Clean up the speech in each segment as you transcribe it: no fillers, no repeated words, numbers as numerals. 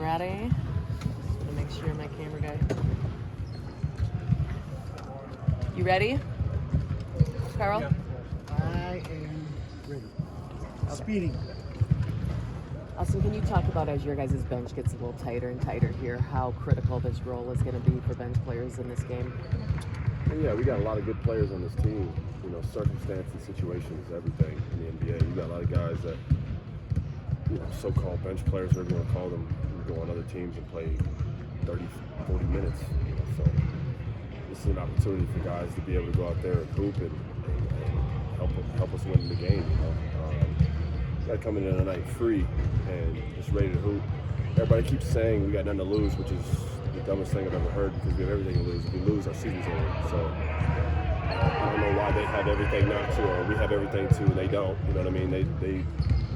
ready? Just gonna make sure my camera guy. You ready, Carl? Yeah. I am ready. Okay. Speeding. Austin, can you talk about, as your guys' bench gets a little tighter and tighter here, how critical this role is going to be for bench players in this game? Yeah, we got a lot of good players on this team. You know, circumstance and situation is everything in the NBA. You got a lot of guys that, you know, so-called bench players, whatever you want to call them, who go on other teams and play 30, 40 minutes. You know, so this is an opportunity for guys to be able to go out there and hoop and help us win the game. You know, got to come in tonight free and just ready to hoop. Everybody keeps saying we got nothing to lose, which is the dumbest thing I've ever heard, because we have everything to lose. If we lose, our season's over. So I don't know why they have everything not to, or we have everything to, and they don't. You know what I mean? They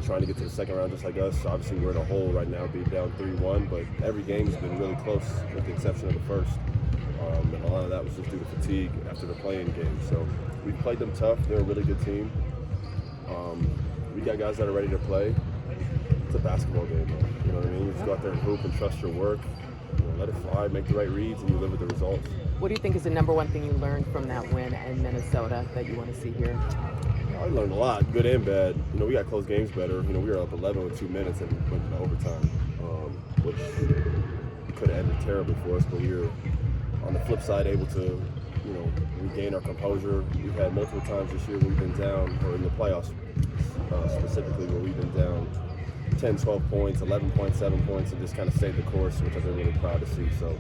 trying to get to the second round just like us. Obviously, we're in a hole right now, being down 3-1, but every game's been really close, with the exception of the first. And a lot of that was just due to fatigue after the playing game. So we played them tough. They're a really good team. We got guys that are ready to play. It's a basketball game, though. You know what I mean? You just go out there and hoop and trust your work. You know, let it fly, make the right reads, and you live with the results. What do you think is the number one thing you learned from that win in Minnesota that you want to see here? I learned a lot, good and bad. You know, we got close games better. You know, we were up 11 with 2 minutes and went into overtime, which could have ended terribly for us. But we were, on the flip side, able to, you know, regain our composure. We've had multiple times this year where we've been down, or in the playoffs specifically, where we've been down 10, 12 points, 11.7 points, and just kind of stayed the course, which I've been really proud to see. So,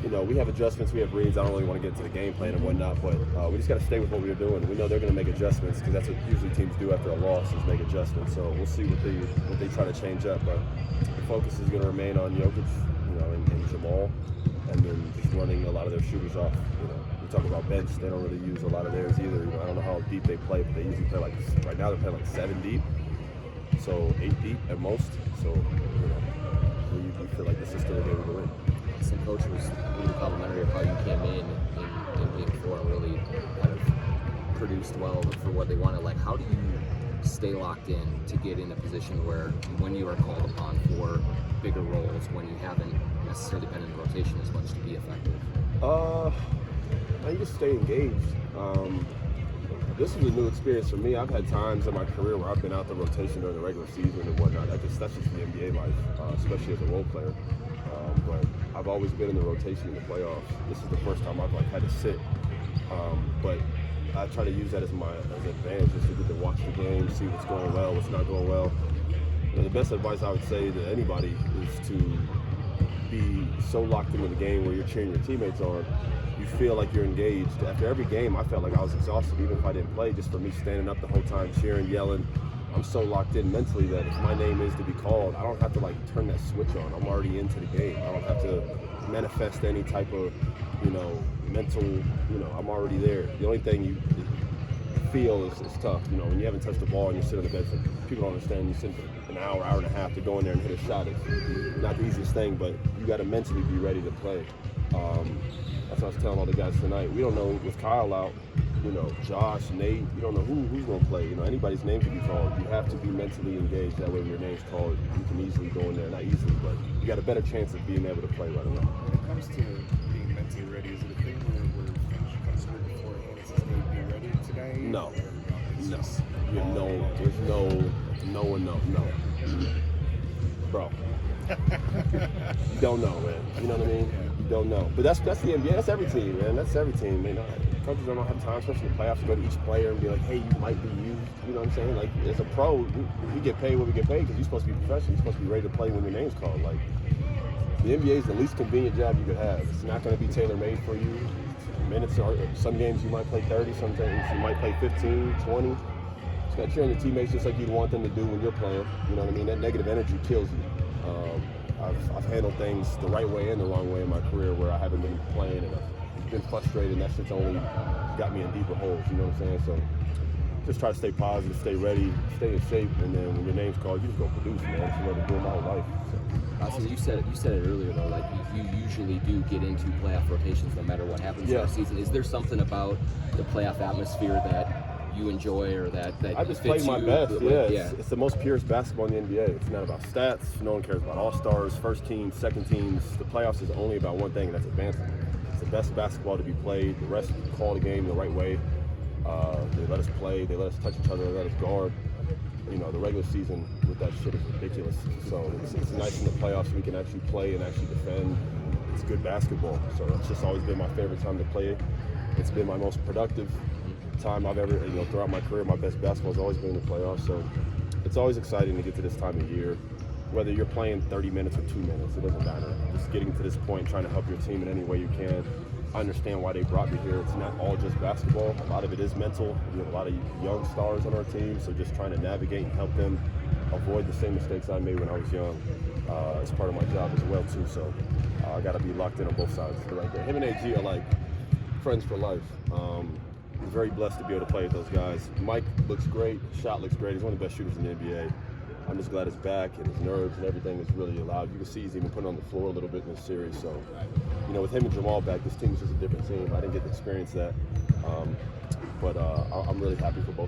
you know, we have adjustments, we have reads. I don't really want to get into the game plan and whatnot, but we just got to stay with what we are doing. We know they're going to make adjustments, because that's what usually teams do after a loss, is make adjustments. So we'll see what they try to change up, but the focus is going to remain on Jokic, you know, and Jamal, and then just running a lot of their shooters off. You know, we talk about bench, they don't really use a lot of theirs either. You know, I don't know how deep they play, but they usually play right now they're playing 7 deep, so 8 deep at most. So, you know, we feel like this is still a game to win. Some coach was really complimentary of how you came in game 4 and really kind of produced well for what they wanted. Like, how do you stay locked in to get in a position where, when you are called upon for bigger roles, when you haven't necessarily been in the rotation as much, to be effective? You just stay engaged. This is a new experience for me. I've had times in my career where I've been out the rotation during the regular season and whatnot. That's just the NBA life, especially as a role player. But I've always been in the rotation in the playoffs. This is the first time I've had to sit. But I try to use that as an advantage, just to get to watch the game, see what's going well, what's not going well. You know, the best advice I would say to anybody is to be so locked into the game where you're cheering your teammates on, you feel like you're engaged. After every game, I felt like I was exhausted, even if I didn't play, just for me standing up the whole time, cheering, yelling. I'm so locked in mentally that if my name is to be called, I don't have to turn that switch on. I'm already into the game. I don't have to manifest any type of, you know, mental, you know, I'm already there. The only thing you feel is tough. You know, when you haven't touched the ball and you sit on the bed for, people don't understand, you sit for an hour, hour and a half to go in there and hit a shot. It's not the easiest thing, but you got to mentally be ready to play. That's what I was telling all the guys tonight. We don't know, with Kyle out, you know, Josh, Nate, you don't know who's going to play. You know, anybody's name can be called. You have to be mentally engaged. That way when your name's called, you can easily go in there. Not easily, but you got a better chance of being able to play right away. When it comes to being mentally ready, is it a thing where you consider beforehand, it says, hey, be ready today? No. No. Just, There's no one, no. Bro. You don't know, man. You know what I mean? You don't know. But that's the NBA. That's every team, man. That's every team. You know, coaches don't have time, especially in the playoffs, to go to each player and be like, hey, you might be used. You know what I'm saying? Like, as a pro, we get paid what we get paid because you're supposed to be professional. You're supposed to be ready to play when your name's called. Like, the NBA is the least convenient job you could have. It's not going to be tailor-made for you. Minutes are, some games you might play 30, some games you might play 15, 20. It's got cheering your teammates just like you'd want them to do when you're playing. You know what I mean? That negative energy kills you. I've handled things the right way and the wrong way in my career where I haven't been playing and I've been frustrated, and that shit's only got me in deeper holes, you know what I'm saying? So just try to stay positive, stay ready, stay in shape, and then when your name's called, you just go produce, man. That's what I've been doing my whole life. So you said it earlier though, like you usually do get into playoff rotations no matter what happens in the season. Is there something about the playoff atmosphere that you enjoy or that I just fits play my you? best. Like, Yeah, it's the most purest basketball in the NBA. It's not about stats. No one cares about all-stars, first teams, second teams. The playoffs is only about one thing, and that's advancing. It's the best basketball to be played. The rest call the game the right way. They let us play. They let us touch each other. They let us guard. You know, the regular season with that shit is ridiculous. So it's nice in the playoffs we can actually play and actually defend. It's good basketball. So it's just always been my favorite time to play. It's been my most productive time I've ever, throughout my career. My best basketball has always been in the playoffs. So it's always exciting to get to this time of year. Whether you're playing 30 minutes or 2 minutes, it doesn't matter. Just getting to this point, trying to help your team in any way you can. I understand why they brought me here. It's not all just basketball. A lot of it is mental. We have a lot of young stars on our team, so just trying to navigate and help them avoid the same mistakes I made when I was young is part of my job as well too. So I got to be locked in on both sides right there. Him and AG are like friends for life. I'm very blessed to be able to play with those guys. Mike looks great. Shot looks great. He's one of the best shooters in the NBA. I'm just glad his back and his nerves and everything is really allowed. You can see he's even putting on the floor a little bit in this series. So, with him and Jamal back, this team is just a different team. I didn't get to experience that. But I'm really happy for both.